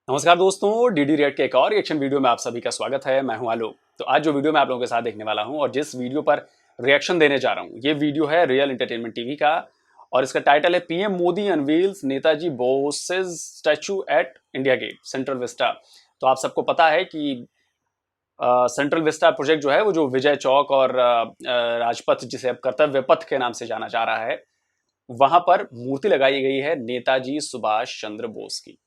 नमस्कार दोस्तों, DD react के एक और रिएक्शन वीडियो में आप सभी का स्वागत है। मैं हूं आलोक। तो आज जो वीडियो मैं आप लोगों के साथ देखने वाला हूं और जिस वीडियो पर रिएक्शन देने जा रहा हूं, ये वीडियो है रियल एंटरटेनमेंट टीवी का और इसका टाइटल है PM Modi unveils Netaji Bose's statue at India gate central vista. तो आप सबको पता है कि सेंट्रल विस्टा प्रोजेक्ट जो है वो जो विजय चौक और राजपथ, जिसे अब कर्तव्य पथ के नाम से जाना जा रहा है, वहां पर मूर्ति लगाई गई है नेताजी सुभाष चंद्र बोस की।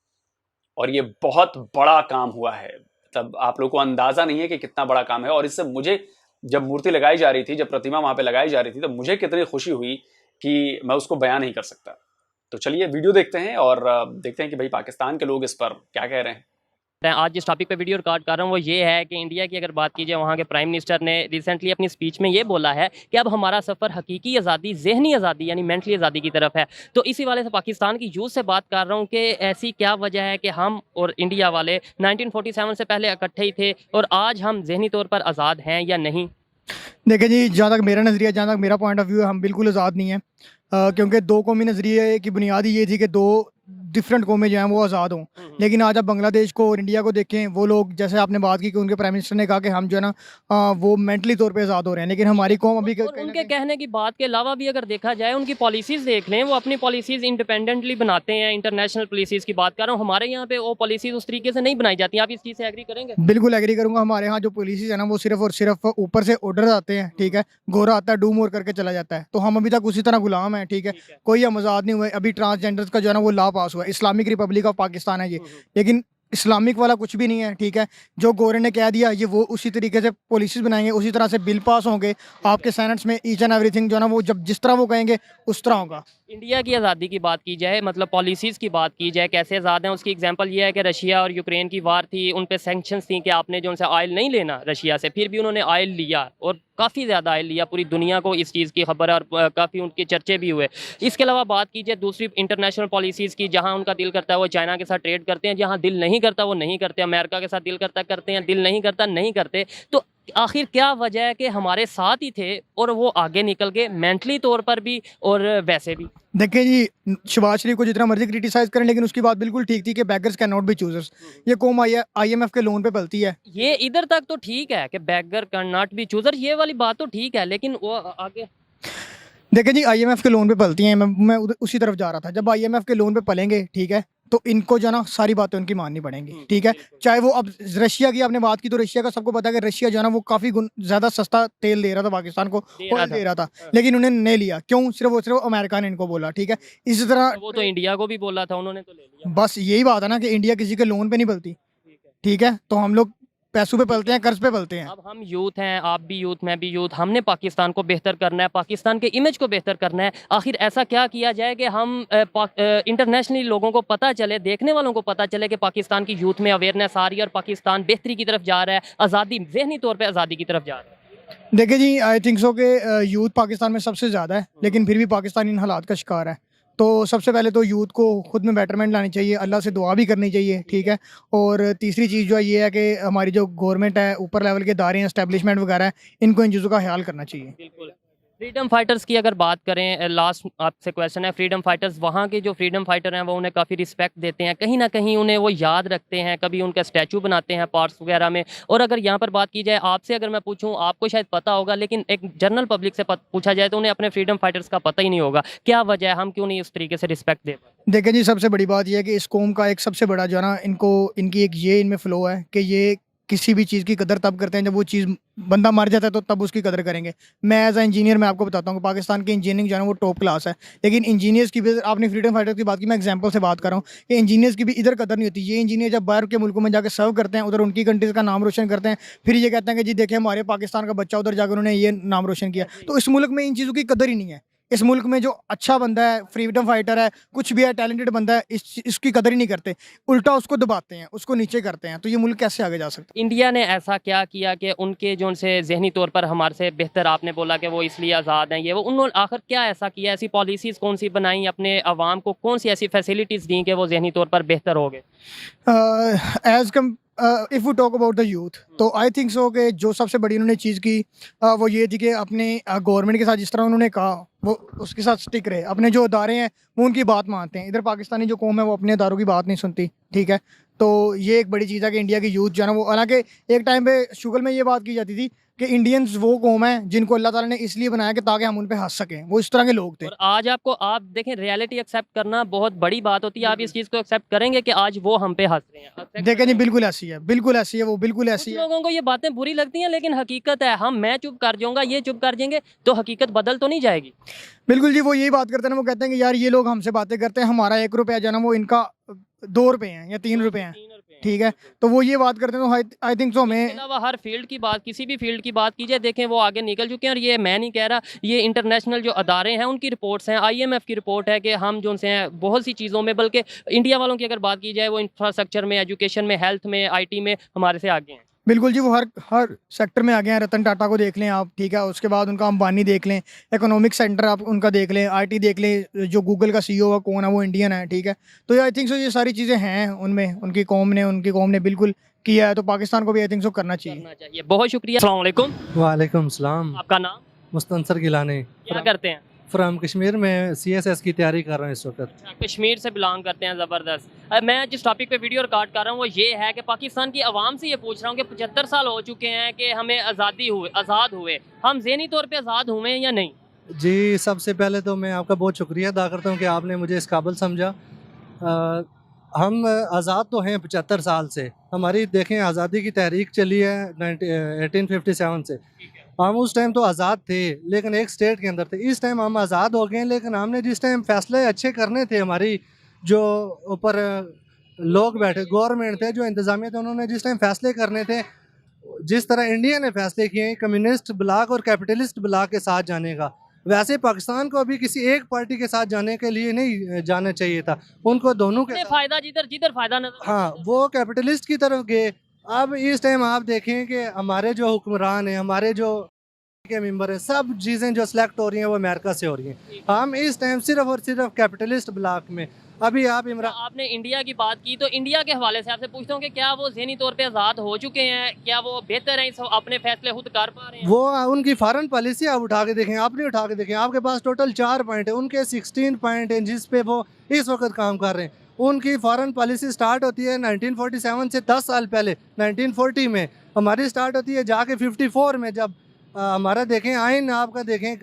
और ये बहुत बड़ा काम हुआ है। तब आप लोगों को अंदाजा नहीं है कि कितना बड़ा काम है। और इससे मुझे जब मूर्ति लगाई जा रही थी, जब प्रतिमा वहां पे लगाई जा रही थी, तो मुझे कितनी खुशी हुई कि मैं उसको बयान नहीं कर सकता। तो चलिए वीडियो देखते हैं और देखते हैं कि भाई पाकिस्तान के लोग इस पर क्या कह रहे हैं। आज जिस टॉपिक पे वीडियो रिकॉर्ड कर रहा हूँ वो ये है कि इंडिया की अगर बात की जाए, वहाँ के प्राइम मिनिस्टर ने रिसेंटली अपनी स्पीच में ये बोला है कि अब हमारा सफ़र हकीकी आज़ादी, जहनी आज़ादी यानी मेंटली आज़ादी की तरफ है। तो इसी वाले से पाकिस्तान की यूथ से बात कर रहा हूँ कि ऐसी क्या वजह है कि हम और इंडिया वाले 1947 से पहले इकट्ठे ही थे और आज हम जहनी तौर पर आज़ाद हैं या नहीं? देखिए जी, जहाँ तक मेरा नज़रिया, जहाँ तक मेरा पॉइंट ऑफ व्यू है, हम बिल्कुल आज़ाद नहीं हैं। क्योंकि दो कौमी नज़रिए की बुनियाद ये थी कि दो डिफरेंट कौमें जो हैं वो आज़ाद हों। लेकिन आज आप बांग्लादेश को और इंडिया को देखें, वो लोग, जैसे आपने बात की कि उनके प्राइम मिनिस्टर ने कहा कि हम जो है ना वो मेंटली तौर पे आज़ाद हो रहे हैं, लेकिन हमारी कौम अभी और उनके कहने की बात के अलावा भी अगर देखा जाए, उनकी पॉलिसीज़ देख लें, वो अपनी पॉलिसीज़ इंडिपेंडेंटली बनाते हैं। इंटरनेशनल पॉलिसीज़ की बात कर रहा हूँ, हमारे यहाँ पे वो पॉलिसीज़ उस तरीके से नहीं बनाई जाती। आप इस चीज़ से एग्री करेंगे? बिल्कुल एग्री करूंगा। हमारे यहाँ जो पॉलिसीज है ना वो सिर्फ और सिर्फ ऊपर से ऑर्डर आते हैं, ठीक है। गोरा आता है, डू मोर करके चला जाता है। तो हम अभी तक उसी तरह गुलाम है, ठीक है। कोई हम आज़ाद नहीं हुए। अभी ट्रांसजेंडर्स का जो है ना वो लॉ पास हुआ है, इस्लामिक रिपब्लिक ऑफ पाकिस्तान है ये, लेकिन इस्लामिक वाला कुछ भी नहीं है, ठीक है। जो गोरे ने कह दिया ये वो उसी तरीके से पॉलिसीज बनाएंगे, उसी तरह से बिल पास होंगे आपके सेनेट्स में। ईच एंड एवरीथिंग जो है ना वो जब जिस तरह वो कहेंगे उस तरह होगा। इंडिया की आज़ादी की बात की जाए, मतलब पॉलिसीज़ की बात की जाए, कैसे आज़ाद हैं, उसकी एग्जांपल ये है कि रशिया और यूक्रेन की वार थी, उन पे सैंक्शंस थी कि आपने जो उनसे ऑयल नहीं लेना रशिया से, फिर भी उन्होंने ऑयल लिया और काफ़ी ज़्यादा ऑयल लिया। पूरी दुनिया को इस चीज़ की खबर है और काफ़ी उनके चर्चे भी हुए। इसके अलावा बात की जाए दूसरी इंटरनेशनल पॉलिसीज़ की, जहाँ उनका दिल करता है वो चाइना के साथ ट्रेड करते हैं, जहाँ दिल नहीं करता वो नहीं करते। अमेरिका के साथ दिल करता करते हैं, दिल नहीं करता नहीं करते। तो आखिर क्या वजह है कि हमारे साथ ही थे और वो आगे निकल गए, मेंटली तौर पर भी और वैसे भी? देखिए जी, शहबाज शरीफ को जितना मर्जी क्रिटिसाइज करें, लेकिन उसकी बात बिल्कुल ठीक थी कि beggars can not B choosers. ये कौम IMF के लोन पे पलती है। ये इधर तक तो ठीक है कि beggar can not be chooser, ये वाली बात तो ठीक है, लेकिन वो आगे देखिए जी, IMF के लोन पे पलती हैं। मैं उसी तरफ जा रहा था। जब IMF के लोन पे पलेंगे, ठीक है, तो इनको जो है ना सारी बातें उनकी माननी पड़ेंगी, ठीक है। चाहे वो अब रशिया की आपने बात की, तो रशिया का सबको पता है कि रशिया जो है ना वो काफ़ी ज़्यादा सस्ता तेल दे रहा था पाकिस्तान को, ऑयल दे रहा था, लेकिन उन्हें नहीं लिया। क्यों? सिर्फ और सिर्फ अमेरिका ने इनको बोला, ठीक है। इसी तरह वो तो इंडिया को भी बोला था, उन्होंने तो ले लिया। बस यही बात है ना कि इंडिया किसी के लोन पे नहीं पलती, ठीक है। तो हम लोग पैसों पे पलते हैं, कर्ज पे पलते हैं। अब हम यूथ हैं, आप भी यूथ, मैं भी यूथ, हमने पाकिस्तान को बेहतर करना है, पाकिस्तान के इमेज को बेहतर करना है। आखिर ऐसा क्या किया जाए कि हम इंटरनेशनली लोगों को पता चले, देखने वालों को पता चले कि पाकिस्तान की यूथ में अवेयरनेस आ रही है और पाकिस्तान बेहतरी की तरफ जा रहा है, आज़ादी, जहनी तौर पर आज़ादी की तरफ जा रहा है। देखिए जी, आई थिंक सो कि यूथ पाकिस्तान में सबसे ज़्यादा है, लेकिन फिर भी पाकिस्तान इन हालात का शिकार है। तो सबसे पहले तो यूथ को खुद में बेटरमेंट लानी चाहिए, अल्लाह से दुआ भी करनी चाहिए, ठीक है। और तीसरी चीज़ जो है ये है कि हमारी जो गवर्नमेंट है, ऊपर लेवल के इदारे हैं, एस्टेब्लिशमेंट वगैरह है, इनको इन चीज़ों का ख्याल करना चाहिए। बिल्कुल। फ्रीडम फाइटर्स की अगर बात करें, लास्ट आपसे क्वेश्चन है, फ्रीडम फाइटर्स, वहाँ के जो फ्रीडम फाइटर हैं वो उन्हें काफ़ी रिस्पेक्ट देते हैं, कहीं ना कहीं उन्हें वो याद रखते हैं, कभी उनका स्टैचू बनाते हैं पार्क्स वगैरह में। और अगर यहाँ पर बात की जाए, आपसे अगर मैं पूछूँ, आपको शायद पता होगा, लेकिन एक जनरल पब्लिक से पूछा जाए तो उन्हें अपने फ्रीडम फाइटर्स का पता ही नहीं होगा। क्या वजह है, हम क्यों नहीं उस तरीके से रिस्पेक्ट देते? देखिए जी, सबसे बड़ी बात यह है कि इस कौम का एक सबसे बड़ा जो है ना, इनकी एक ये इनमें फ़्लो है कि ये किसी भी चीज़ की कदर तब करते हैं जब वो चीज़, बंदा मर जाता है तो तब उसकी कदर करेंगे। मैं एज अ इंजीनियर मैं आपको बताता हूँ कि पाकिस्तान की इंजीनियरिंग जो है ना वो टॉप क्लास है, लेकिन इंजीनियर्स की भी, आपने फ्रीडम फाइटर्स की बात की, मैं एग्जांपल से बात कर रहा हूँ कि इंजीनियर्स की भी इधर कदर नहीं होती। ये इंजीनियर जब बाहर के मुल्कों में जाकर सर्व करते हैं, उधर उनकी कंट्रीज़ का नाम रोशन करते हैं, फिर ये कहते हैं कि जी देखिए हमारे पाकिस्तान का बच्चा उधर जाकर उन्होंने ये नाम रोशन किया। तो इस मुल्क में इन चीज़ों की कदर ही नहीं है। इस मुल्क में जो अच्छा बंदा है, फ्रीडम फाइटर है, कुछ भी है, टैलेंटेड बंदा है, इसकी कदर ही नहीं करते, उल्टा उसको दबाते हैं, उसको नीचे करते हैं। तो ये मुल्क कैसे आगे जा सकता है? इंडिया ने ऐसा क्या किया कि उनके जो उनसे जहनी तौर पर हमारे से बेहतर, आपने बोला कि वो इसलिए आज़ाद हैं, ये वो, उन्होंने आखिर क्या ऐसा किया, ऐसी पॉलिसीज़ कौन सी बनाई, अपने अवाम को कौन सी ऐसी फैसिलिटीज़ दी कि वो जहनी तौर पर बेहतर हो गए? If we talk about the youth, तो आई थिंक सो कि जो सबसे बड़ी उन्होंने चीज़ की वो ये थी कि अपने गवर्नमेंट के साथ जिस तरह उन्होंने कहा वो उसके साथ स्टिक रहे। अपने जो अदारे हैं वो उनकी बात मानते हैं। इधर पाकिस्तानी जो कौम है वो अपने अदारों की बात नहीं सुनती, ठीक है। तो ये एक बड़ी चीज़ है कि इंडिया की यूथ जो है ना वो, हालांकि एक टाइम पे शुगर में ये बात की जाती थी कि इंडियंस वो कौम है जिनको अल्लाह ताला ने इसलिए बनाया कि ताकि हम उन पे हंस सकें, वो इस तरह के लोग थे। और आज आपको आप देखें रियलिटी एक्सेप्ट करना बहुत बड़ी बात होती है। आप इस चीज़ को एक्सेप्ट करेंगे कि आज वो हम पे हंस रहे हैं? Accept देखें जी, करेंगे? बिल्कुल ऐसी है, बिल्कुल ऐसी है, वो बिल्कुल कुछ ऐसी है। लोगों को ये बातें बुरी लगती हैं लेकिन हकीकत है। मैं चुप कर जाऊंगा, ये चुप कर जाएंगे तो हकीकत बदल तो नहीं जाएगी। बिल्कुल जी, वो यही बात करते हैं ना, वो कहते हैं कि यार ये लोग हमसे बातें करते हैं, हमारा 1 रुपया जो है ना वो इनका 2 रुपए हैं या 3 रुपए हैं, 3 रुपए हैं। ठीक है। तो वो ये बात करते हैं, तो आई थिंक सो इसके हमें अलावा हर फील्ड की बात, किसी भी फील्ड की बात कीजिए, देखें वो आगे निकल चुके हैं। और ये मैं नहीं कह रहा, ये इंटरनेशनल जो अदारे हैं उनकी रिपोर्ट्स हैं। IMF की रिपोर्ट है कि हम जो से हैं बहुत सी चीज़ों में, बल्कि इंडिया वालों की अगर बात की जाए वो इंफ्रास्ट्रक्चर में, एजुकेशन में, हेल्थ में, IT में हमारे से आगे हैं। बिल्कुल जी, वो हर सेक्टर में आ गए हैं। रतन टाटा को देख लें आप, ठीक है। उसके बाद उनका अंबानी देख लें, इकोनॉमिक सेंटर आप उनका देख लें, IT देख लें, जो गूगल का CEO है कौन है, वो इंडियन है, ठीक है। तो ये आई थिंक सो ये सारी चीज़ें हैं उनमें, उनकी कौम ने बिल्कुल किया है, तो पाकिस्तान को भी आई थिंक सो करना चाहिए। करना चाहिए। बहुत शुक्रिया। अस्सलाम वालेकुम। वालेकुम सलाम। आपका नाम मुस्तनसर गिलानी क्या करते हैं? फ्राम कश्मीर में CSS की तैयारी कर रहा हूँ इस वक्त। अच्छा, कश्मीर से बिलोंग करते हैं, ज़बरदस्त। मैं जिस टॉपिक पे वीडियो रिकॉर्ड कर रहा हूँ वो ये है कि पाकिस्तान की आवाम से ये पूछ रहा हूँ कि 75 साल हो चुके हैं कि हमें आज़ाद हुए, हम ज़हनी तौर पे आज़ाद हुए हैं या नहीं? जी, सबसे पहले तो मैं आपका बहुत शुक्रिया अदा करता हूँ कि आपने मुझे इस काबिल समझा। हम आज़ाद तो हैं 75 साल से। हमारी देखें आज़ादी की तहरीक चली है 1857 से। हम उस टाइम तो आज़ाद थे लेकिन एक स्टेट के अंदर थे। इस टाइम हम आज़ाद हो गए हैं, लेकिन हमने जिस टाइम फैसले अच्छे करने थे, हमारी जो ऊपर लोग बैठे गवर्नमेंट थे, जो इंतज़ामिया थे, उन्होंने जिस टाइम फैसले करने थे, जिस तरह इंडिया ने फैसले किए हैं कम्युनिस्ट ब्लॉक और कैपिटलिस्ट ब्लॉक के साथ जाने का, वैसे पाकिस्तान को अभी किसी एक पार्टी के साथ जाने के लिए नहीं जाना चाहिए था। उनको दोनों के फायदा जिधर फायदा नजर हाँ, वो कैपिटलिस्ट की तरफ गए। अब इस टाइम आप देखें कि हमारे जो हुक्मरान हैं, हमारे जो के मेंबर हैं, सब चीज़ें जो सिलेक्ट हो रही हैं वो अमेरिका से हो रही हैं। हम इस टाइम सिर्फ और सिर्फ कैपिटलिस्ट ब्लॉक में। अभी आप इमरान, आपने इंडिया की बात की तो इंडिया के हवाले से आपसे पूछता हूँ कि क्या वो ज़हनी तौर पे आज़ाद हो चुके हैं? क्या वो बेहतर हैं, अपने फैसले खुद कर पा रहे हैं? वो उनकी फॉरेन पॉलिसी आप उठा के देखें, आपने उठा के देखें, आपके पास टोटल 4 पॉइंट है, उनके 16 पॉइंट हैं जिस पे वो इस वक्त काम कर रहे हैं। उनकी फॉरेन पॉलिसी स्टार्ट होती है 1947 से 10 साल पहले 1940 में। हमारी स्टार्ट होती है जाके 54 में, जब हमारा देखें आइन आपका देखें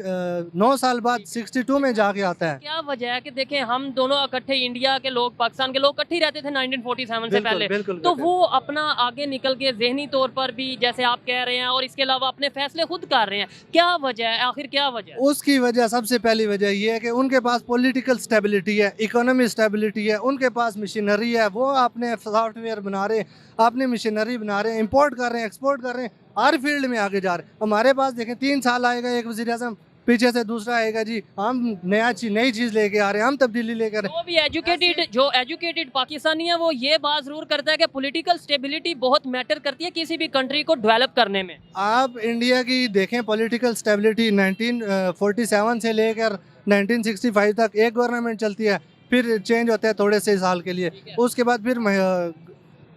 9 साल बाद 62 में जाके आता है। क्या वजह है कि देखें हम दोनों इकट्ठे, इंडिया के लोग, पाकिस्तान के लोग इकट्ठे ही रहते थे 1947 से पहले, बिल्कुल, तो वो अपना आगे निकल के जहनी तौर पर भी जैसे आप कह रहे हैं और इसके अलावा अपने फैसले खुद कर रहे हैं। क्या वजह है, आखिर क्या वजह है? उसकी वजह सबसे पहली वजह ये है कि उनके पास पॉलिटिकल स्टेबिलिटी है, इकोनॉमी स्टेबिलिटी है, उनके पास मशीनरी है, वो अपने सॉफ्टवेयर बना रहे हैं, अपनी मशीनरी बना रहे हैं, इंपोर्ट कर रहे हैं, एक्सपोर्ट कर रहे हैं, हर फील्ड में आगे जा रहे हैं। हमारे पास देखें 3 साल आएगा एक वज़ीर आज़म, पीछे से दूसरा आएगा जी, हम नई चीज़ लेके आ रहे हैं, हम तब्दीली लेके आ रहे हैं। वो भी जो एजुकेटेड पाकिस्तानी है वो ये बात जरूर करता है कि पॉलिटिकल स्टेबिलिटी बहुत मैटर करती है किसी भी कंट्री को डेवलप करने में। आप इंडिया की देखें पॉलिटिकल स्टेबिलिटी 1947 से लेकर 1965 तक एक गवर्नमेंट चलती है, फिर चेंज होता है थोड़े से साल के लिए, उसके बाद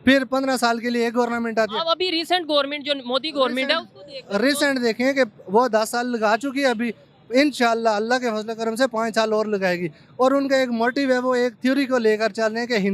फिर 15 साल के लिए एक गवर्नमेंट आती है। अब अभी रिसेंट गवर्नमेंट जो मोदी गवर्नमेंट है उसको देख रिसेंट देखें कि वो 10 साल लगा चुकी है, अभी इंशाल्लाह अल्लाह के फजल करम से 5 साल और लगाएगी। और उनका एक मोटिव है, वो एक थ्योरी को लेकर चल रहे हैं कि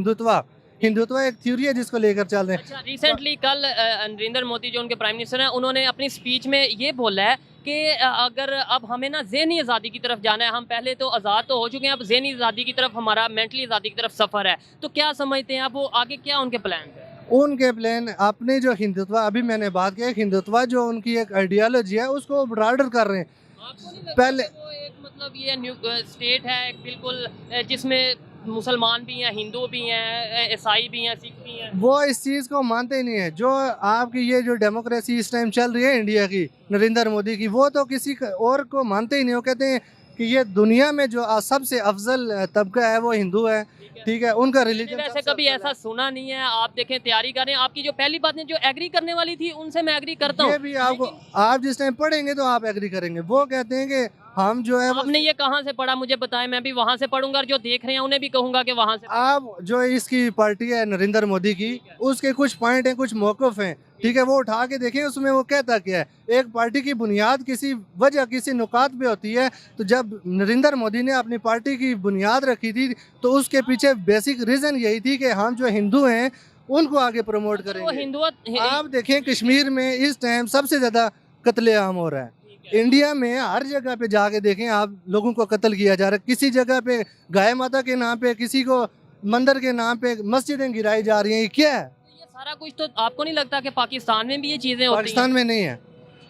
हिंदुत्व एक थ्योरी है जिसको लेकर चल रहे हैं। अच्छा, रिसेंटली कल नरेंद्र मोदी जो उनके प्राइम मिनिस्टर हैं, उन्होंने अपनी स्पीच में ये बोला है कि अगर अब हमें ना ज़हनी आज़ादी की तरफ जाना है, हम पहले तो आज़ाद तो हो चुके हैं, अब ज़हनी आज़ादी की तरफ, हमारा मेंटली आज़ादी की तरफ सफ़र है। तो क्या समझते हैं आप, वो आगे क्या उनके प्लान है? उनके प्लान अपने जो हिंदुत्व, अभी मैंने बात की, हिंदुत्व जो उनकी एक आइडियोलॉजी है उसको ब्रॉडर कर रहे हैं। आपको नहीं लगता पहले कि वो एक मतलब ये न्यू स्टेट है एक बिल्कुल जिसमें मुसलमान भी हैं, हिंदू भी हैं, ईसाई भी हैं, सिख भी हैं? वो इस चीज़ को मानते ही नहीं है। जो आपकी ये जो डेमोक्रेसी इस टाइम चल रही है इंडिया की, नरेंद्र मोदी की, वो तो किसी और को मानते ही नहीं। वो कहते हैं कि ये दुनिया में जो सबसे अफजल तबका है वो हिंदू है, ठीक है, उनका मैंने रिलीजन वैसे कभी ऐसा सुना नहीं है। आप देखें तैयारी करें, आपकी जो पहली बात है जो एग्री करने वाली थी उनसे मैं एग्री करता ये हूँ। भी आपको, आप जिस टाइम पढ़ेंगे तो आप एग्री करेंगे। वो कहते हैं कि हम जो है वो, आपने ये कहाँ से पढ़ा मुझे बताएं, मैं भी वहां से पढ़ूंगा और जो देख रहे हैं उन्हें भी कहूंगा कि वहां से आप जो इसकी पार्टी है नरेंद्र मोदी की, उसके कुछ पॉइंट हैं, कुछ मौक़िफ़ हैं, ठीक है, वो उठा के देखें उसमें वो कहता क्या है। एक पार्टी की बुनियाद किसी वजह, किसी नुकात पे होती है। तो जब नरेंद्र मोदी ने अपनी पार्टी की बुनियाद रखी थी तो उसके पीछे बेसिक रीज़न यही थी कि हम जो हिंदू हैं उनको आगे प्रमोट वो करेंगे। हिंदू आप देखें कश्मीर में इस टाइम सबसे ज़्यादा कत्लेआम हो रहा है। इंडिया में हर जगह पे जाके देखें आप, लोगों को कत्ल किया जा रहा है। किसी जगह पे गाय माता के नाम पे, किसी को मंदिर के नाम पे मस्जिदें गिराई जा रही हैं। ये क्या है? ये सारा कुछ तो आपको नहीं लगता कि पाकिस्तान में भी ये चीजें होती पाकिस्तान हैं? में नहीं है।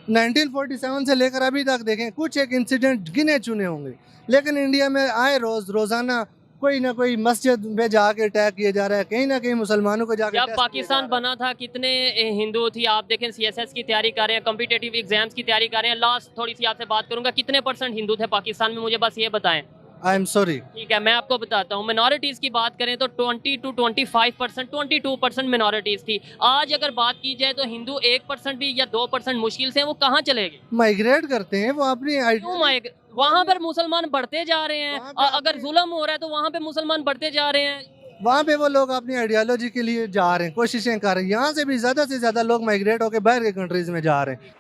1947 से लेकर अभी तक देखें कुछ एक इंसिडेंट गिने चुने होंगे, लेकिन इंडिया में आए रोज़ाना कोई ना कोई मस्जिद में जाके अटैक किया जा रहा है, कहीं ना कहीं मुसलमानों को जाके जब टेस्ट किया जा पाकिस्तान रहा है। बना था कितने हिंदू थी? आप देखें सीएसएस की तैयारी कर रहे हैं, कॉम्पिटिटिव एग्जाम्स की तैयारी कर रहे हैं। लास्ट थोड़ी सी आपसे बात करूंगा, कितने % हिंदू थे पाकिस्तान में, मुझे बस ये बताएं। I am sorry. ठीक है, मैं आपको बताता हूँ। मिनॉरिटीज़ की बात करें तो 20 to 25%, 22% मिनॉरिटीज़ थी। आज अगर बात की जाए तो हिंदू 1% भी या 2% मुश्किल से हैं, वो कहाँ चले गए? माइग्रेट करते हैं वो अपनी क्यों माइग वहाँ पर मुसलमान बढ़ते जा रहे हैं। वहाँ पे अगर जुल्म हो रहा है तो वहाँ पे मुसलमान बढ़ते जा रहे हैं। वहाँ पे वो लोग अपनी आइडियोलॉजी के लिए जा रहे हैं, कोशिशें कर रहे हैं। यहाँ से भी ज़्यादा लोग माइग्रेट होकर बाहर के कंट्रीज में जा रहे हैं।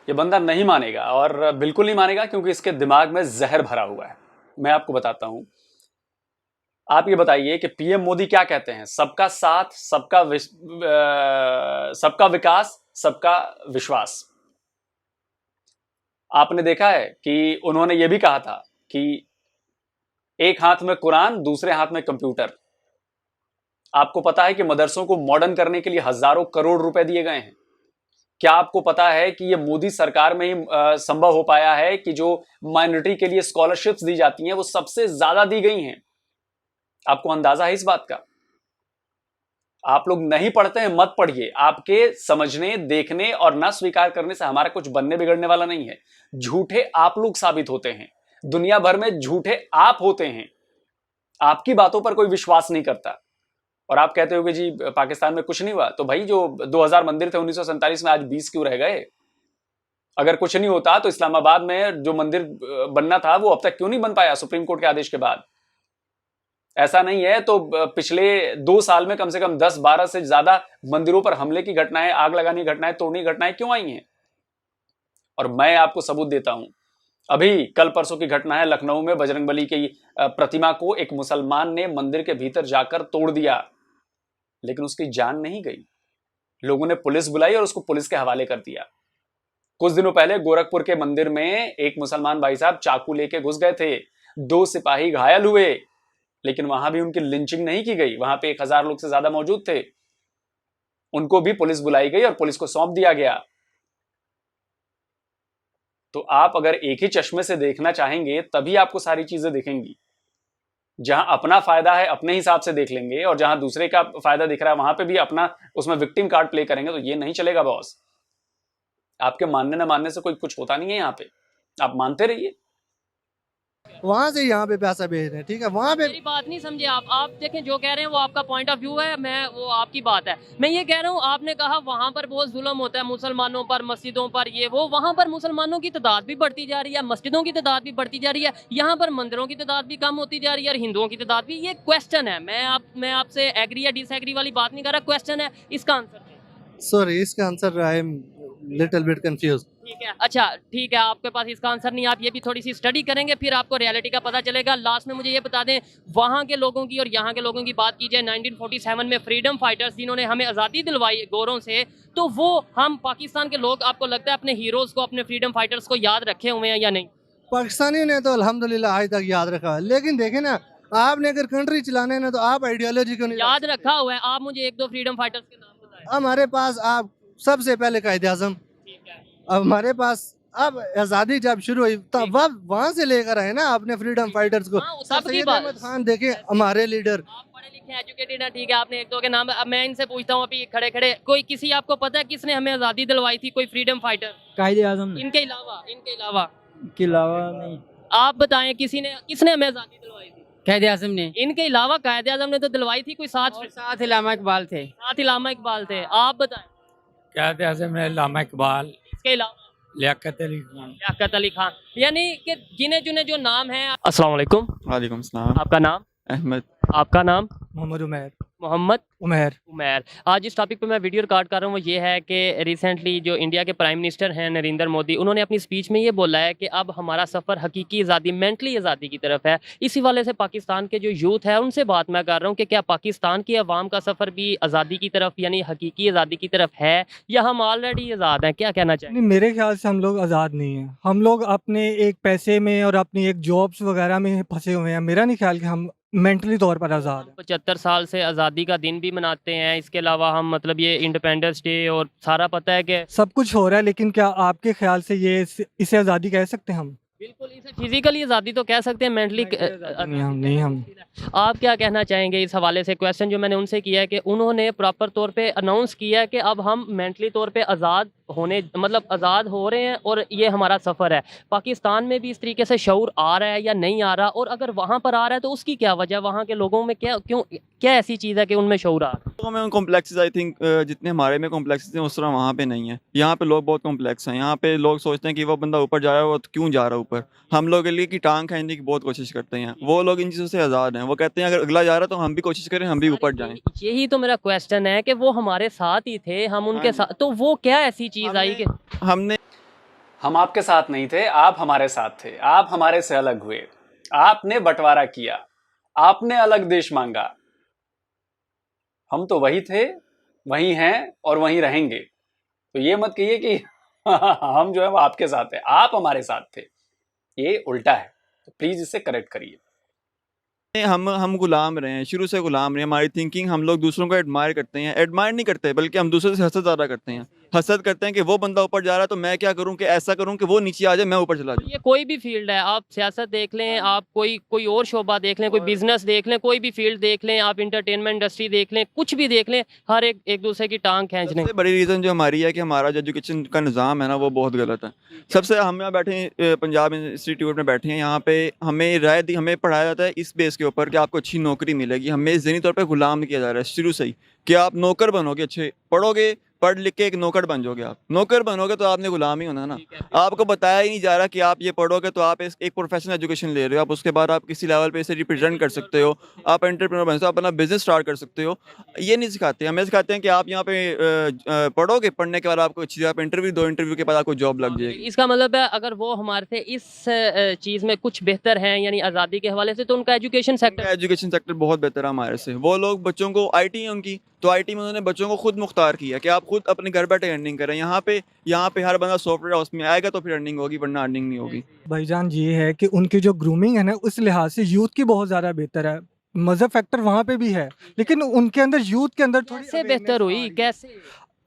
ये बंदा नहीं मानेगा और बिल्कुल नहीं मानेगा क्योंकि इसके दिमाग में जहर भरा हुआ है। मैं आपको बताता हूं। आप ये बताइए कि पीएम मोदी क्या कहते हैं? सबका साथ, सबका विकास, सबका विश्वास। आपने देखा है कि उन्होंने ये भी कहा था कि एक हाथ में कुरान, दूसरे हाथ में कंप्यूटर। आपको पता है कि मदरसों को मॉडर्न करने के लिए हजारों करोड़ रुपए दिए गए हैं। क्या आपको पता है कि ये मोदी सरकार में ही संभव हो पाया है कि जो माइनॉरिटी के लिए स्कॉलरशिप्स दी जाती हैं वो सबसे ज्यादा दी गई हैं? आपको अंदाजा है इस बात का? आप लोग नहीं पढ़ते हैं, मत पढ़िए। आपके समझने, देखने और ना स्वीकार करने से हमारा कुछ बनने बिगड़ने वाला नहीं है। झूठे आप लोग साबित होते हैं, दुनिया भर में झूठे आप होते हैं। आपकी बातों पर कोई विश्वास नहीं करता और आप कहते हो कि जी पाकिस्तान में कुछ नहीं हुआ। तो भाई जो 2000 मंदिर थे 1947 में, आज 20 क्यों रह गए? अगर कुछ नहीं होता तो इस्लामाबाद में जो मंदिर बनना था वो अब तक क्यों नहीं बन पाया सुप्रीम कोर्ट के आदेश के बाद? ऐसा नहीं है तो पिछले 2 साल में कम से कम 10-12 से ज्यादा मंदिरों पर हमले की घटनाएं, आग लगाने की घटनाएं, तोड़ने की घटनाएं क्यों आई हैं? और मैं आपको सबूत देता हूं। अभी कल परसों की घटना है, लखनऊ में बजरंगबली की प्रतिमा को एक मुसलमान ने मंदिर के भीतर जाकर तोड़ दिया, लेकिन उसकी जान नहीं गई। लोगों ने पुलिस बुलाई और उसको पुलिस के हवाले कर दिया। कुछ दिनों पहले गोरखपुर के मंदिर में एक मुसलमान भाई साहब चाकू लेके घुस गए थे, 2 सिपाही घायल हुए, लेकिन वहां भी उनकी लिंचिंग नहीं की गई। वहां पे 1000 लोग से ज्यादा मौजूद थे, उनको भी पुलिस बुलाई गई और पुलिस को सौंप दिया गया। तो आप अगर एक ही चश्मे से देखना चाहेंगे तभी आपको सारी चीजें दिखेंगी। जहां अपना फायदा है अपने हिसाब से देख लेंगे और जहां दूसरे का फायदा दिख रहा है वहां पे भी अपना उसमें विक्टिम कार्ड प्ले करेंगे तो ये नहीं चलेगा बॉस। आपके मानने ना मानने से कोई कुछ होता नहीं है। यहाँ पे आप मानते रहिए। वहाँ से यहाँ पे पैसा भेज रहे हैं, ठीक है, वहाँ पे मेरी बात नहीं समझे आप देखें जो कह रहे हैं वो आपका पॉइंट ऑफ व्यू है, मैं वो आपकी बात है। मैं ये कह रहा हूँ, आपने कहा वहाँ पर बहुत जुल्म होता है मुसलमानों पर, मस्जिदों पर, ये वो। वहाँ पर मुसलमानों की तादाद भी बढ़ती जा रही है, मस्जिदों की तादाद भी बढ़ती जा रही है, यहाँ पर मंदिरों की तादाद भी कम होती जा रही है और हिंदुओं की तादाद भी। ये क्वेश्चन है, मैं आपसे एग्री या डिसएग्री वाली बात नहीं कर रहा, क्वेश्चन है, इसका आंसर दें। सॉरी, इसका answer I am little bit confuse. ठीक है, अच्छा ठीक है, आपके पास इसका आंसर नहीं, आप ये भी थोड़ी सी स्टडी करेंगे फिर आपको रियलिटी का पता चलेगा। लास्ट में मुझे ये बता दें, वहाँ के लोगों की और यहाँ के लोगों की बात की जाए, 1947 में फ्रीडम फाइटर्स जिन्होंने हमें आज़ादी दिलवाई गोरों से, तो वो हम पाकिस्तान के लोग, आपको लगता है अपने हीरोज़ को, अपने फ्रीडम फाइटर्स को याद रखे हुए हैं या नहीं? पाकिस्तानी ने तो अल्हम्दुलिल्लाह आज तक याद रखा, लेकिन देखें ना, आपने अगर कंट्री चलाने ना तो आप आइडियोलॉजी को नहीं याद रखा हुआ है। आप मुझे 1-2 फ्रीडम फाइटर्स के नाम बताएं। हमारे पास आप सबसे पहले कायदे आज़म, ठीक है, अब हमारे पास अब आज़ादी जब शुरू हुई तब वहाँ से लेकर आए ना अपने फ्रीडम फाइटर्स को। हाँ, सबकी सैयद बात। अहमद खान देखें, हमारे लीडर। आप पढ़े लिखे एजुकेटेड हैं, ठीक है, आपने 1-2 के नाम। अब मैं इनसे पूछता हूँ, अभी खड़े खड़े कोई किसी आपको पता है किसने हमें आज़ादी दिलवाई थी, कोई फ्रीडम फाइटर कायदे आजम इनके अलावा? के अलावा नहीं। आप बताएं किसने हमें आज़ादी दिलवाई थी? कायदे आज़म ने, इनके अलावा कायदे आज़म ने तो दिलवाई थी, कोई और साथ इलामा इकबाल थे। साथ इलामा इकबाल थे। आप बताएं कायदे आज़म में अल्लामा इकबाल, इसके अलावा लियाकत अली खान। लियाकत अली खान, यानी कि गिने चुने जो नाम हैं। अस्सलाम वालेकुम। वालेकुम सलाम। आपका नाम? अहमद। आपका नाम? मोहम्मद उमैर। मोहम्मद उमैर। उमैर। आज इस टॉपिक पे मैं वीडियो रिकॉर्ड कर रहा हूँ वो ये है कि रिसेंटली जो इंडिया के प्राइम मिनिस्टर हैं नरेंद्र मोदी, उन्होंने अपनी स्पीच में ये बोला है कि अब हमारा सफ़र हकीकी आज़ादी, मेंटली आज़ादी की तरफ है। इसी वाले से पाकिस्तान के जो यूथ है उनसे बात मैं कर रहा हूँ कि क्या पाकिस्तान की अवाम का सफ़र भी आज़ादी की तरफ यानी हकीकी आज़ादी की तरफ है या हम ऑलरेडी आज़ाद हैं? क्या कहना चाहिए? नहीं, मेरे ख्याल से हम लोग आज़ाद नहीं हैं। हम लोग अपने एक पैसे में और अपनी एक जॉब्स वगैरह में फंसे हुए हैं। मेरा नहीं ख्याल कि हम मेंटली तौर पर आज़ाद हैं। 75 साल से आज़ादी का दिन भी मनाते हैं। इसके अलावा हम मतलब ये इंडिपेंडेंस डे और सारा पता है कि सब कुछ हो रहा है, लेकिन क्या आपके ख्याल से ये इसे आज़ादी कह सकते हैं हम? बिल्कुल इसे फिजिकली आज़ादी तो कह सकते हैं, मेंटली नहीं हम आप क्या कहना चाहेंगे इस हवाले से? क्वेश्चन जो मैंने उनसे किया है कि उन्होंने प्रॉपर तौर पे अनाउंस किया है कि अब हम मेंटली तौर पे आज़ाद होने मतलब आज़ाद हो रहे हैं और ये हमारा सफ़र है। पाकिस्तान में भी इस तरीके से शऊर आ रहा है या नहीं आ रहा, और अगर वहाँ पर आ रहा है तो उसकी क्या वजह, वहाँ के लोगों में क्या ऐसी चीज़ है कि उनमें शऊर आ रहा है? लोगों में कॉम्प्लेक्सेस आई थिंक जितने हमारे में कॉम्प्लेक्सेस हैं उस तरह वहाँ पे नहीं है। यहाँ पे लोग बहुत कॉम्प्लेक्स हैं। यहाँ पे लोग सोचते हैं कि वो बंदा ऊपर जा रहा है, वो तो क्यों जा रहा है ऊपर। हम लोग के लिए की टांग खींचने की बहुत कोशिश करते हैं। वो लोग इन चीज़ों से आज़ाद हैं। वो कहते हैं अगर अगला जा रहा है तो हम भी कोशिश करें, हम भी ऊपर जाएं। यही तो मेरा क्वेश्चन है कि वो हमारे साथ ही थे, हम उनके साथ, तो वो क्या ऐसी चीज़ आई कि हमने हम आपके साथ नहीं थे, आप हमारे साथ थे। आप हमारे से अलग हुए, आपने बंटवारा किया, आपने अलग देश मांगा। हम तो वही थे, वही हैं और वहीं रहेंगे। तो ये मत कहिए कि हम जो है वो आपके साथ है, आप हमारे साथ थे। ये उल्टा है, तो प्लीज इसे करेक्ट करिए। हम गुलाम रहे हैं, शुरू से गुलाम रहे हैं। हमारी थिंकिंग, हम लोग दूसरों को एडमायर करते हैं। एडमायर नहीं करते बल्कि हम दूसरों से हसद ज़्यादा करते हैं। हसद करते हैं कि वो बंदा ऊपर जा रहा है तो मैं क्या करूं कि ऐसा करूं कि वो नीचे आ जाए, मैं ऊपर चला जाऊं। ये कोई भी फील्ड है, आप सियासत देख लें, आप कोई और शोबा देख लें, कोई बिजनेस देख लें, कोई भी फील्ड देख लें, आप इंटरटेनमेंट इंडस्ट्री देख लें, कुछ भी देख लें, हर एक दूसरे की टांग खींचने। सबसे बड़ी रीज़न जो हमारी है कि हमारा जो एजुकेशन का निज़ाम है ना वो बहुत गलत है। सबसे हम यहाँ बैठे हैं, पंजाब इंस्टीट्यूट में बैठे हैं। यहाँ पे हमें राय दी, हमें पढ़ाया जाता है इस बेस के ऊपर कि आपको अच्छी नौकरी मिलेगी। हमें ज़हनी तौर पे गुलाम किया जा रहा है शुरू से ही कि आप नौकर बनोगे, अच्छे पढ़ोगे, पढ़ लिख के एक नौकर बन जाओगे। आप नौकर बनोगे तो आपने गुलाम ही होना ना। आपको बताया ही नहीं जा रहा कि आप ये पढ़ोगे तो आप एक प्रोफेशनल एजुकेशन ले रहे हो। आप उसके बाद आप किसी लेवल पे इसे रिप्रेजेंट कर सकते हो, आप एंटरप्रेन्योर बन सकते हो, आप अपना बिजनेस स्टार्ट कर सकते हो। ये नहीं सिखाते। हमें सिखाते हैं कि आप यहाँ पे पढ़ोगे, पढ़ने के बाद आपको अच्छी आप इंटरव्यू दो, इंटरव्यू के बाद आपको जॉब लग जाएगी। इसका मतलब है अगर वो हमारे से इस चीज़ में कुछ बेहतर हैं यानी आज़ादी के हवाले से, तो उनका एजुकेशन सेक्टर बहुत बेहतर है हमारे से। वो लोग बच्चों को IT है उनकी, तो IT में उन्होंने बच्चों को खुद मुख्तार किया कि आप खुद अपने घर बैठे अर्निंग करें। यहाँ पे हर बंदा सॉफ्टवेयर हाउस में आएगा तो फिर अर्निंग होगी, वरना अर्निंग नहीं होगी। भाईजान ये है कि उनकी जो ग्रूमिंग है ना, उस लिहाज से यूथ की बहुत ज़्यादा बेहतर है। मज़हब फैक्टर वहाँ पे भी है, लेकिन उनके अंदर यूथ के अंदर थोड़ी कैसे बेहतर हुई, कैसे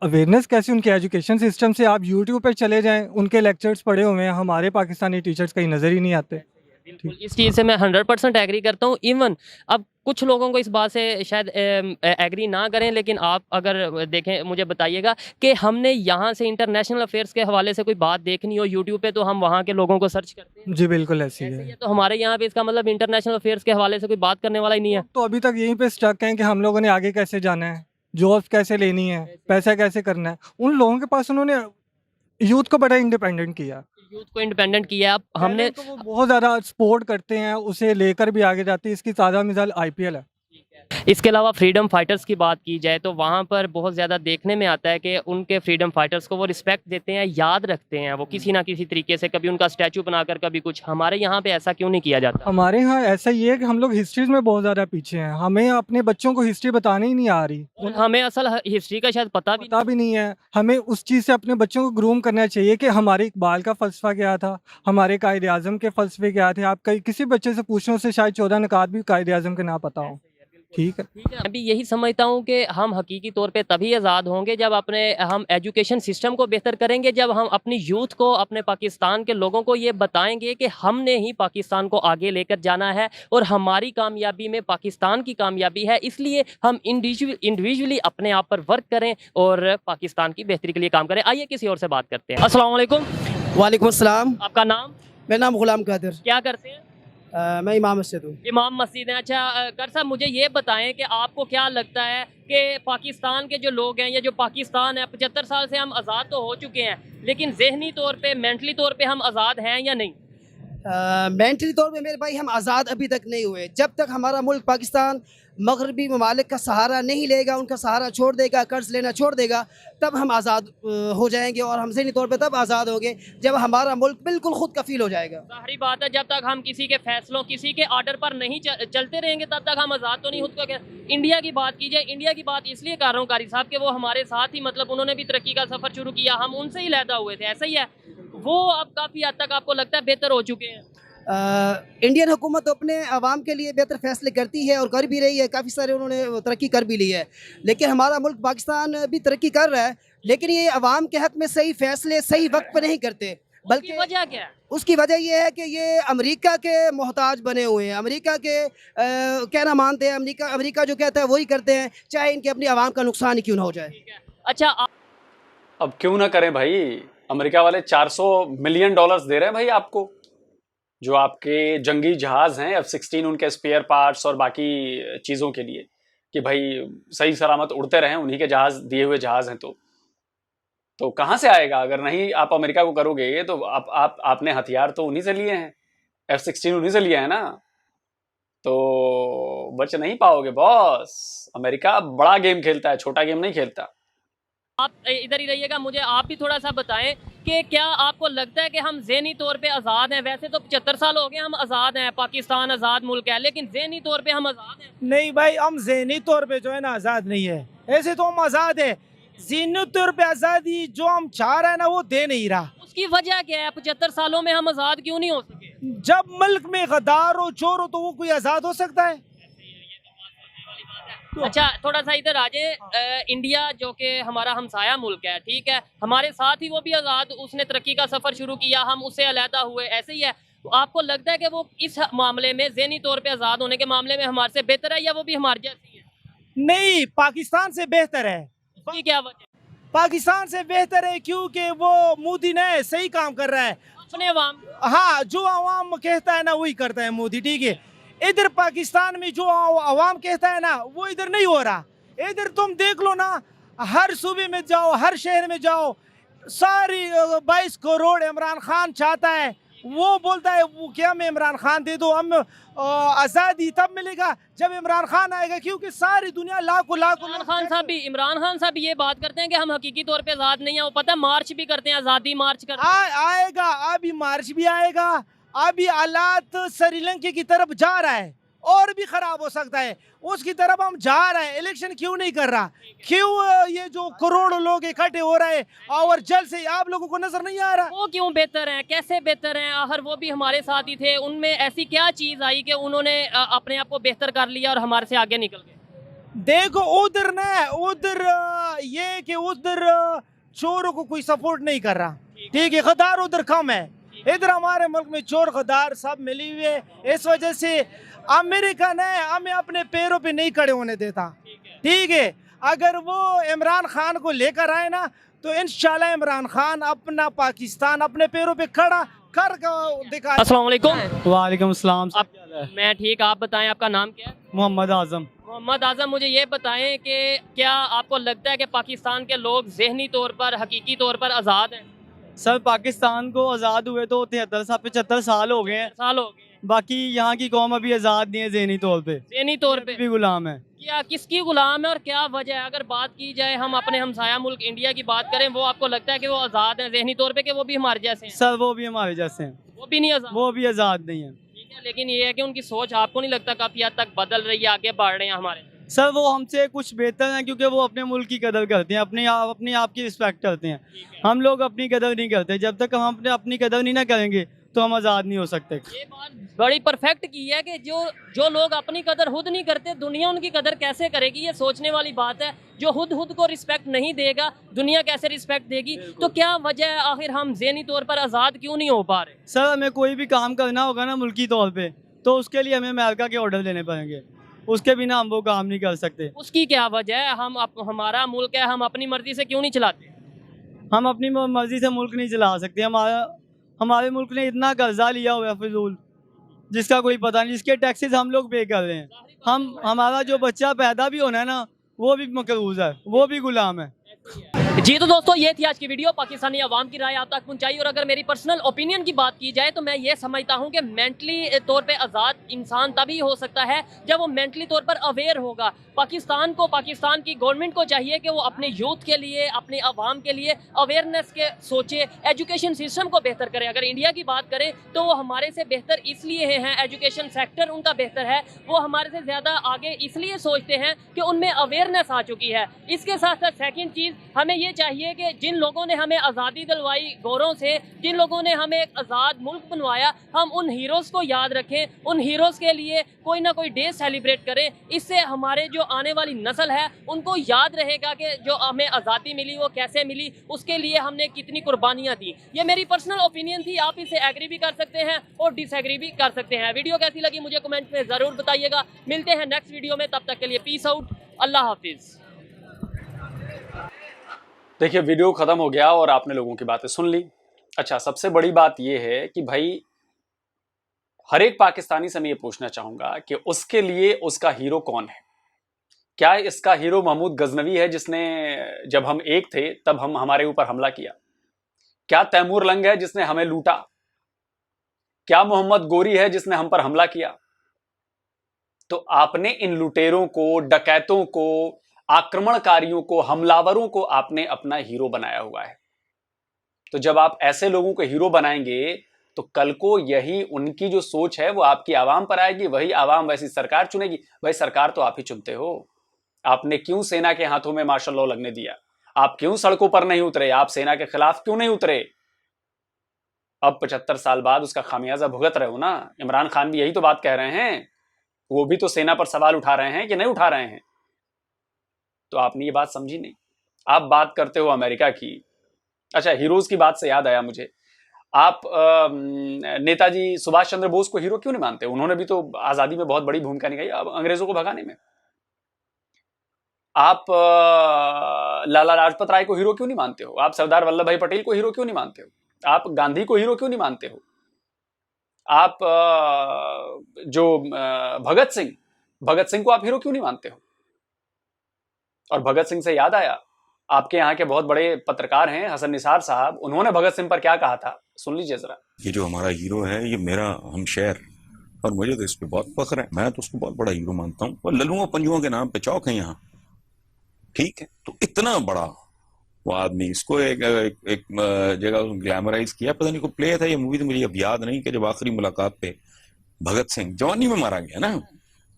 अवेयरनेस कैसी? उनके एजुकेशन सिस्टम से आप यूट्यूब पे चले जाएं, उनके लेक्चर्स पढ़े हुए हैं। हमारे पाकिस्तानी टीचर्स कहीं नज़र ही नहीं आते। बिल्कुल इस चीज़ से मैं 100% एग्री करता हूँ। इवन अब कुछ लोगों को इस बात से शायद एग्री ना करें, लेकिन आप अगर देखें, मुझे बताइएगा कि हमने यहाँ से इंटरनेशनल अफेयर्स के हवाले से कोई बात देखनी हो यूट्यूब पे तो हम वहाँ के लोगों को सर्च करते हैं। जी बिल्कुल ऐसी है। तो हमारे यहाँ पे इसका मतलब इंटरनेशनल अफेयर्स के हवाले से कोई बात करने वाला ही नहीं है। तो अभी तक यहीं पे स्टक हैं कि हम लोगों ने आगे कैसे जाना है, जॉब्स कैसे लेनी है, पैसा कैसे करना है। उन लोगों के पास उन्होंने यूथ को बड़ा इंडिपेंडेंट किया, यूथ को इंडिपेंडेंट किया। अब हमने तो वो बहुत ज़्यादा सपोर्ट करते हैं, उसे लेकर भी आगे जाती है। इसकी ताज़ा मिसाल IPL है। इसके अलावा फ्रीडम फाइटर्स की बात की जाए तो वहाँ पर बहुत ज़्यादा देखने में आता है कि उनके फ्रीडम फाइटर्स को वो रिस्पेक्ट देते हैं, याद रखते हैं वो किसी ना किसी तरीके से, कभी उनका स्टैचू बनाकर, कभी कुछ। हमारे यहाँ पे ऐसा क्यों नहीं किया जाता? हमारे यहाँ ऐसा ही है कि हम लोग हिस्ट्रीज में बहुत ज़्यादा पीछे हैं। हमें अपने बच्चों को हिस्ट्री बताने ही नहीं आ रही। और हमें असल हिस्ट्री का शायद पता भी नहीं है। हमें उस चीज़ से अपने बच्चों को ग्रूम करना चाहिए कि हमारे इकबाल का फ़लसफ़ा क्या था, हमारे कायदे आज़म के फ़लसफ़े क्या थे। आप किसी बच्चे से पूछने, उससे शायद 14 नकात भी कायदे आज़म के ना पता हो। ठीक है। मैं भी यही समझता हूँ कि हम हकीकी तौर पे तभी आज़ाद होंगे जब हम एजुकेशन सिस्टम को बेहतर करेंगे, जब हम अपनी यूथ को, अपने पाकिस्तान के लोगों को ये बताएंगे कि हमने ही पाकिस्तान को आगे लेकर जाना है और हमारी कामयाबी में पाकिस्तान की कामयाबी है। इसलिए हम इंडिविजुअली अपने आप पर वर्क करें और पाकिस्तान की बेहतरी के लिए काम करें। आइए किसी और से बात करते हैं। अस्सलाम वालेकुम। वालेकुम अस्सलाम। आपका नाम? मेरा नाम गुलाम कादिर, क्या करते हैं? मैं इमाम मस्जिद हूँ। इमाम मस्जिद है। अच्छा कर साहब मुझे ये बताएं कि आपको क्या लगता है कि पाकिस्तान के जो लोग हैं, ये जो पाकिस्तान है, 75 साल से हम आज़ाद तो हो चुके हैं, लेकिन जहनी तौर पे, मेंटली तौर पे हम आज़ाद हैं या नहीं? मेंटली तौर पे मेरे भाई हम आज़ाद अभी तक नहीं हुए। जब तक हमारा मुल्क पाकिस्तान मगरबी ममालिक का सहारा नहीं लेगा, उनका सहारा छोड़ देगा, कर्ज लेना छोड़ देगा, तब हम आज़ाद हो जाएंगे। और हम ज़हनी तौर पे तब आज़ाद होंगे जब हमारा मुल्क बिल्कुल खुद कफील हो जाएगा। ज़ाहिरी बात है, जब तक हम किसी के फैसलों, किसी के आर्डर पर नहीं चलते रहेंगे, तब तक हम आज़ाद तो नहीं खुद को। इंडिया की बात की जाए, इंडिया की बात इसलिए कर रहा हूँ कारी साहब कि वो हमारे साथ ही, मतलब उन्होंने भी तरक्की का सफ़र शुरू किया, हम उनसे ही लैदा हुए थे, ऐसा ही है। वो अब काफ़ी हद तक आपको लगता है बेहतर हो चुके हैं? इंडियन हुकूमत तो अपने आवाम के लिए बेहतर फैसले करती है और कर भी रही है, काफ़ी सारे उन्होंने तरक्की कर भी ली है। लेकिन हमारा मुल्क पाकिस्तान भी तरक्की कर रहा है, लेकिन ये आवाम के हक़ में सही फैसले सही वक्त पर नहीं करते। बल्कि वजह क्या है? उसकी वजह ये है कि ये अमेरिका के मोहताज बने हुए हैं, अमेरिका के कहना मानते हैं। अमेरिका जो कहता है वही करते हैं, चाहे इनके अपनी आवाम का नुकसान ही क्यों ना हो जाए। अच्छा अब क्यों ना करें भाई, अमेरिका वाले $400 मिलियन दे रहे हैं भाई आपको। जो आपके जंगी जहाज़ हैं F-16, उनके स्पेयर पार्ट्स और बाकी चीज़ों के लिए, कि भाई सही सलामत उड़ते रहें, उन्हीं के जहाज़, दिए हुए जहाज़ हैं। तो कहाँ से आएगा? अगर नहीं आप अमेरिका को करोगे तो आपने हथियार तो उन्हीं से लिए हैं, F-16 उन्हीं से लिए हैं ना, तो बच नहीं पाओगे बॉस। अमेरिका बड़ा गेम खेलता है, छोटा गेम नहीं खेलता। आप इधर ही रहिएगा, मुझे आप भी थोड़ा सा बताएं कि क्या आपको लगता है कि हम ज़हनी तौर पे आज़ाद हैं? वैसे तो 75 साल हो गए हम आज़ाद हैं, पाकिस्तान आज़ाद मुल्क है, लेकिन ज़हनी तौर पे हम आज़ाद हैं? नहीं भाई, हम ज़हनी तौर पे जो है ना आज़ाद नहीं है। ऐसे तो हम आज़ाद है, ज़हनी तौर पे आज़ादी जो हम चाह रहे हैं ना वो दे नहीं रहा। उसकी वजह क्या है? 75 सालों में हम आज़ाद क्यों नहीं हो सके? जब मुल्क में गद्दार हो, चोर हो, तो वो कोई आज़ाद हो सकता है? अच्छा थोड़ा सा इधर आ जाए। इंडिया जो कि हमारा हमसाया मुल्क है, ठीक है, हमारे साथ ही वो भी आज़ाद, उसने तरक्की का सफ़र शुरू किया, हम उससे अलहदा हुए, ऐसे ही है। तो आपको लगता है कि वो इस मामले में, ज़हनी तौर पे आज़ाद होने के मामले में हमारे से बेहतर है, या वो भी हमारे जैसी है? नहीं, पाकिस्तान से बेहतर है। उसकी क्या वजह? पाकिस्तान से बेहतर है क्योंकि वो मोदी ने सही काम कर रहा है अपने अवाम। हाँ, जो अवाम कहता है ना वही करता है मोदी, ठीक है। इधर पाकिस्तान में जो अवाम कहता है ना वो इधर नहीं हो रहा। इधर तुम देख लो ना, हर सूबे में जाओ, हर शहर में जाओ, सारी 22 करोड़ इमरान खान चाहता है। वो बोलता है वो क्या, मैं इमरान खान दे दो, हम आज़ादी तब मिलेगा जब इमरान खान आएगा, क्योंकि सारी दुनिया लाखों इमरान खान साहब भी ये बात करते हैं कि हम हकीकी तौर पे आज़ाद नहीं है। वो पता है मार्च भी करते हैं, आज़ादी मार्च करते हैं। आएगा, अभी मार्च भी आएगा। अभी हालात श्रीलंका की तरफ जा रहा है, और भी खराब हो सकता है, उसकी तरफ हम जा रहे हैं। इलेक्शन क्यों नहीं कर रहा? क्यों ये जो करोड़ों लोग इकट्ठे हो रहे हैं और जल्द से आप लोगों को नजर नहीं आ रहा? वो क्यों बेहतर हैं? कैसे बेहतर हैं? आखिर वो भी हमारे साथ ही थे, उनमें ऐसी क्या चीज़ आई कि उन्होंने अपने आप को बेहतर कर लिया और हमारे से आगे निकल गए? देखो उधर ना, उधर ये कि उधर चोरों को कोई सपोर्ट नहीं कर रहा, ठीक है, गद्दार उधर कम है। इधर हमारे मुल्क में चोर गद्दार सब मिली हुए, इस वजह से अमेरिका ने हमें अपने पैरों पे नहीं खड़े होने देता, ठीक है। अगर वो इमरान खान को लेकर आए ना तो इंशाल्लाह इमरान खान अपना पाकिस्तान अपने पैरों पे खड़ा कर दिखा। अस्सलाम वालेकुम। वालेकुम अस्सलाम। मैं ठीक, आप बताएं आपका नाम क्या है? मोहम्मद आज़म। मोहम्मद आज़म, मुझे ये बताएं कि क्या आपको लगता है कि पाकिस्तान के लोग ज़हनी तौर पर, हकीकी तौर पर आज़ाद हैं? सर पाकिस्तान को आज़ाद हुए तो 75 साल हो गए हैं, बाकी यहाँ की कौम अभी आज़ाद नहीं है ज़हनी तौर पे, ज़हनी तौर पे भी गुलाम है। क्या किसकी गुलाम है और क्या वजह है? अगर बात की जाए, हम अपने हमसाया मुल्क इंडिया की बात करें, वो आपको लगता है कि वो आज़ाद हैं ज़हनी तौर पे, कि वो भी हमारे जैसे हैं? सर वो भी हमारे जैसे हैं, वो भी नहीं आज़ाद, वो भी आज़ाद नहीं है। ठीक है, लेकिन ये है कि उनकी सोच आपको नहीं लगता काफ़ी हद तक बदल रही है, आगे बढ़ रहे हैं हमारे? सर वो हमसे कुछ बेहतर हैं क्योंकि वो अपने मुल्क की कदर करते हैं, अपने आप की रिस्पेक्ट करते हैं। हम लोग अपनी कदर नहीं करते। जब तक हम अपनी कदर नहीं ना करेंगे तो हम आज़ाद नहीं हो सकते। ये बात बड़ी परफेक्ट की है कि जो लोग अपनी कदर खुद नहीं करते, दुनिया उनकी कदर कैसे करेगी? ये सोचने वाली बात है। जो खुद को रिस्पेक्ट नहीं देगा, दुनिया कैसे रिस्पेक्ट देगी? तो क्या वजह है आखिर हम ज़हनी तौर पर आज़ाद क्यों नहीं हो पा रहे? सर हमें कोई भी काम करना होगा ना मुल्की तौर पे, तो उसके लिए हमें अमेरिका के ऑर्डर लेने पड़ेंगे, उसके बिना हम वो काम नहीं कर सकते। उसकी क्या वजह है? हमारा मुल्क है, हम अपनी मर्जी से क्यों नहीं चलाते? हम अपनी मर्जी से मुल्क नहीं चला सकते। हमारा हमारे मुल्क ने इतना कर्जा लिया हुआ है फिजूल, जिसका कोई पता नहीं, जिसके टैक्सेस हम लोग पे कर रहे हैं। हमारा जो बच्चा पैदा भी होना है ना, वो भी मकरूज है, वो भी गुलाम है। जी तो दोस्तों, ये थी आज की वीडियो। पाकिस्तानी अवाम की राय आप तक पहुंचाई। और अगर मेरी पर्सनल ओपिनियन की बात की जाए तो मैं ये समझता हूं कि मेंटली तौर पे आज़ाद इंसान तभी हो सकता है जब वो मेंटली तौर पर अवेयर होगा। पाकिस्तान की गवर्नमेंट को चाहिए कि वो अपने यूथ के लिए, अपने अवाम के लिए अवेयरनेस के सोचे, एजुकेशन सिस्टम को बेहतर करे। अगर इंडिया की बात करें तो वो हमारे से बेहतर इसलिए हैं, एजुकेशन सेक्टर उनका बेहतर है, वो हमारे से ज़्यादा आगे इसलिए सोचते हैं कि उनमें अवेयरनेस आ चुकी है। इसके साथ साथ सेकेंड चीज़, हमें ये चाहिए कि जिन लोगों ने हमें आज़ादी दिलवाई गौरों से, जिन लोगों ने हमें एक आज़ाद मुल्क बनवाया, हम उन हीरोज़ को याद रखें, उन हीरोज़ के लिए कोई ना कोई डे सेलिब्रेट करें। इससे हमारे जो आने वाली नस्ल है उनको याद रहेगा कि जो हमें आज़ादी मिली वो कैसे मिली, उसके लिए हमने कितनी कुर्बानियाँ दी। ये मेरी पर्सनल ओपिनियन थी, आप इसे एग्री भी कर सकते हैं और डिसएग्री भी कर सकते हैं। वीडियो कैसी लगी मुझे कमेंट में ज़रूर बताइएगा। मिलते हैं नेक्स्ट वीडियो में, तब तक के लिए पीस आउट, अल्लाह हाफिज़। देखिए, वीडियो ख़त्म हो गया और आपने लोगों की बातें सुन ली। अच्छा, सबसे बड़ी बात यह है कि भाई हर एक पाकिस्तानी से मैं ये पूछना चाहूँगा कि उसके लिए उसका हीरो कौन है? क्या इसका हीरो महमूद गजनवी है जिसने जब हम एक थे तब हमारे ऊपर हमला किया? क्या तैमूर लंग है जिसने हमें लूटा? क्या मोहम्मद गोरी है जिसने हम पर हमला किया? तो आपने इन लुटेरों को, डकैतों को, आक्रमणकारियों को, हमलावरों को आपने अपना हीरो बनाया हुआ है। तो जब आप ऐसे लोगों को हीरो बनाएंगे तो कल को यही उनकी जो सोच है वो आपकी आवाम पर आएगी, वही आवाम वैसी सरकार चुनेगी। भाई, सरकार तो आप ही चुनते हो। आपने क्यों सेना के हाथों में मार्शल लॉ लगने दिया? आप क्यों सड़कों पर नहीं उतरे? आप सेना के खिलाफ क्यों नहीं उतरे? अब 75 साल बाद उसका खामियाजा भुगत रहे हो ना। इमरान खान भी यही तो बात कह रहे हैं, वो भी तो सेना पर सवाल उठा रहे हैं कि नहीं उठा रहे हैं? तो आपने ये बात समझी नहीं। आप बात करते हो अमेरिका की। अच्छा, हीरोज की बात से याद आया मुझे, आप नेताजी सुभाष चंद्र बोस को हीरो क्यों नहीं मानते? उन्होंने भी तो आजादी में बहुत बड़ी भूमिका निभाई अंग्रेजों को भगाने में। आप लाला लाजपत राय को हीरो क्यों नहीं मानते हो? आप सरदार वल्लभ भाई पटेल को हीरो क्यों नहीं मानते हो? आप गांधी को हीरो क्यों नहीं मानते हो? आप जो भगत सिंह को आप हीरो क्यों नहीं मानते हो? और भगत सिंह से याद आया, आपके यहाँ के बहुत बड़े पत्रकार हैं हसन निसार साहब, उन्होंने भगत सिंह पर क्या कहा था, सुन लीजिए जरा। ये जो हमारा हीरो है ये मेरा हमशहर, और मुझे तो इस पे बहुत फख्र है। मैं तो उसको बहुत बड़ा हीरो मानता हूँ। और लल्लुओं पंजुओं के नाम पे चौक है यहाँ, ठीक है? तो इतना बड़ा वो आदमी, इसको एक जगह ग्लैमराइज किया, पता नहीं को प्ले था ये मूवी, तो मुझे अब याद नहीं, कि जब आखिरी मुलाकात पे भगत सिंह जवानी में मारा गया ना,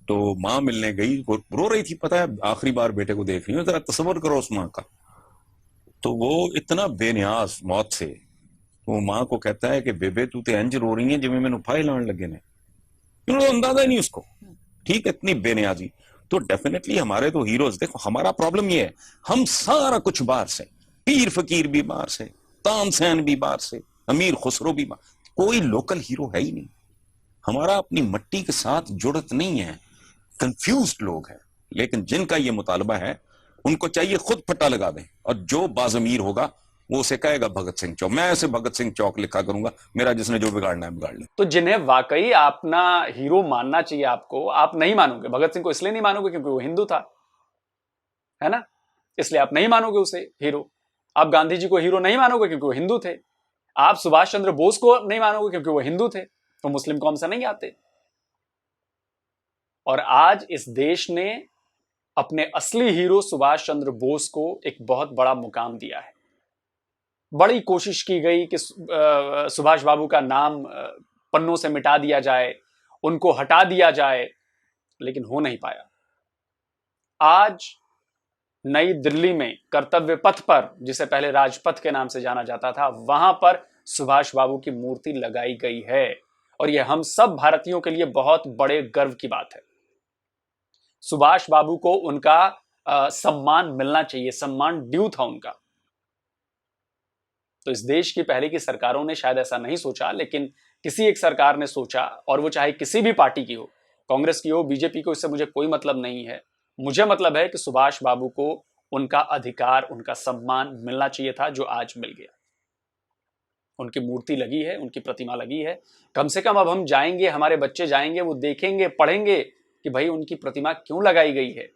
तो माँ मिलने गई, वो रो रही थी, पता है आखिरी बार बेटे को देख रही हूँ। जरा तस्वर करो उस माँ का, तो वो इतना बेनियाज मौत से, वो माँ को कहता है कि बेबे तू तो इंज रो रही है जिम्मे मैंने फाइल लाने लगे ने, अंदाजा ही नहीं उसको, ठीक है? इतनी बेनियाजी। तो डेफिनेटली हमारे तो हीरोज, देखो हमारा प्रॉब्लम ये है, हम सारा कुछ बाहर से, पीर फकीर भी बाहर से, तानसेन भी बाहर से, अमीर खुसरो भी बाहर, कोई लोकल हीरो है ही नहीं। हमारा अपनी मट्टी के साथ जुड़त नहीं है, कंफ्यूज लोग हैं। लेकिन जिनका ये मुतालबा है उनको चाहिए खुद फट्टा लगा दें, और जो बाज़मीर होगा वो उसे कहेगा भगत सिंह चौक, मैं ऐसे भगत सिंह चौक लिखा करूंगा, मेरा जिसने जो बिगाड़ना है बिगाड़ ले। तो जिन्हें वाकई अपना हीरो मानना चाहिए आपको, आप नहीं मानोगे। भगत सिंह को इसलिए नहीं मानोगे क्योंकि वो हिंदू था, है ना? इसलिए आप नहीं मानोगे उसे हीरो। आप गांधी जी को हीरो नहीं मानोगे क्योंकि वो हिंदू थे। आप सुभाष चंद्र बोस को नहीं मानोगे क्योंकि वो हिंदू थे, तो मुस्लिम कौम से नहीं आते। और आज इस देश ने अपने असली हीरो सुभाष चंद्र बोस को एक बहुत बड़ा मुकाम दिया है। बड़ी कोशिश की गई कि सुभाष बाबू का नाम पन्नों से मिटा दिया जाए, उनको हटा दिया जाए, लेकिन हो नहीं पाया। आज नई दिल्ली में कर्तव्य पथ पर, जिसे पहले राजपथ के नाम से जाना जाता था, वहां पर सुभाष बाबू की मूर्ति लगाई गई है। और यह हम सब भारतीयों के लिए बहुत बड़े गर्व की बात है। सुभाष बाबू को उनका सम्मान मिलना चाहिए, सम्मान ड्यू था उनका। तो इस देश की पहले की सरकारों ने शायद ऐसा नहीं सोचा, लेकिन किसी एक सरकार ने सोचा, और वो चाहे किसी भी पार्टी की हो, कांग्रेस की हो, बीजेपी को, इससे मुझे कोई मतलब नहीं है। मुझे मतलब है कि सुभाष बाबू को उनका अधिकार, उनका सम्मान मिलना चाहिए था, जो आज मिल गया। उनकी मूर्ति लगी है, उनकी प्रतिमा लगी है। कम से कम अब हम जाएंगे, हमारे बच्चे जाएंगे, वो देखेंगे, पढ़ेंगे कि भाई उनकी प्रतिमा क्यों लगाई गई है।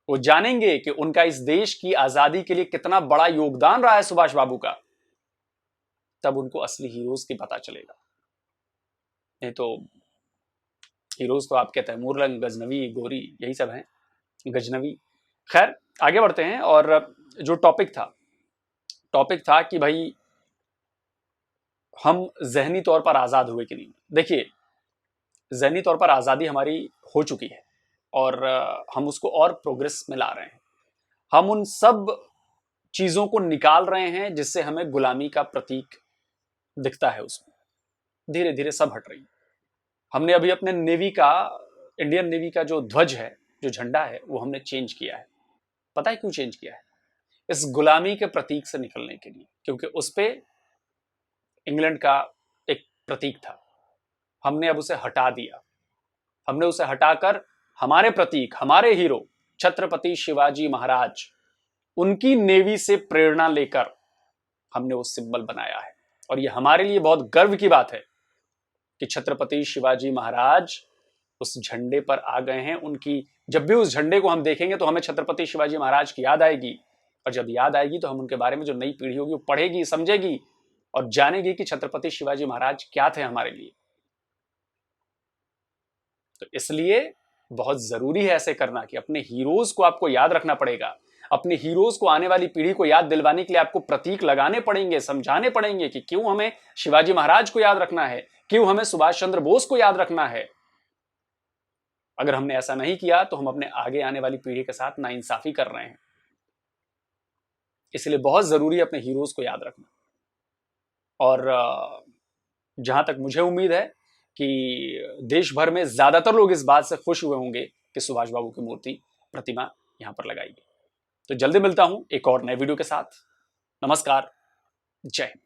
वो जानेंगे कि उनका इस देश की आजादी के लिए कितना बड़ा योगदान रहा है सुभाष बाबू का। तब उनको असली हीरोज की पता चलेगा। नहीं तो हीरोज तो आपके तैमूरलंग, गजनवी, गोरी, यही सब हैं, गजनवी। खैर आगे बढ़ते हैं। और जो टॉपिक था कि भाई हम जहनी तौर पर आजाद हुए कि नहीं। देखिए, जहनी तौर पर आजादी हमारी हो चुकी है और हम उसको और प्रोग्रेस में ला रहे हैं। हम उन सब चीजों को निकाल रहे हैं जिससे हमें गुलामी का प्रतीक दिखता है। उसमें धीरे धीरे सब हट रही है। हमने अभी अपने नेवी का, इंडियन नेवी का जो ध्वज है, जो झंडा है, वो हमने चेंज किया है। पता है क्यों चेंज किया है? इस गुलामी के प्रतीक से निकलने के लिए, क्योंकि उस पे इंग्लैंड का एक प्रतीक था। हमने अब उसे हटा दिया। हमने उसे हटाकर हमारे प्रतीक, हमारे हीरो छत्रपति शिवाजी महाराज, उनकी नेवी से प्रेरणा लेकर हमने वो सिंबल बनाया है। और ये हमारे लिए बहुत गर्व की बात है कि छत्रपति शिवाजी महाराज उस झंडे पर आ गए हैं। उनकी, जब भी उस झंडे को हम देखेंगे तो हमें छत्रपति शिवाजी महाराज की याद आएगी। और जब याद आएगी तो हम उनके बारे में, जो नई पीढ़ी होगी, वो पढ़ेगी, समझेगी और जानेगी कि छत्रपति शिवाजी महाराज क्या थे हमारे लिए। तो इसलिए बहुत जरूरी है ऐसे करना कि अपने हीरोज को आपको याद रखना पड़ेगा। अपने हीरोज को आने वाली पीढ़ी को याद दिलवाने के लिए आपको प्रतीक लगाने पड़ेंगे, समझाने पड़ेंगे कि क्यों हमें शिवाजी महाराज को याद रखना है, क्यों हमें सुभाष चंद्र बोस को याद रखना है। अगर हमने ऐसा नहीं किया तो हम अपने आगे आने वाली पीढ़ी के साथ नाइंसाफी कर रहे हैं। इसलिए बहुत जरूरी है अपने हीरोज को याद रखना। और जहां तक मुझे उम्मीद है कि देश भर में ज्यादातर लोग इस बात से खुश हुए होंगे कि सुभाष बाबू की मूर्ति, प्रतिमा यहां पर लगाई गई। तो जल्दी मिलता हूं एक और नए वीडियो के साथ। नमस्कार, जय हिंद।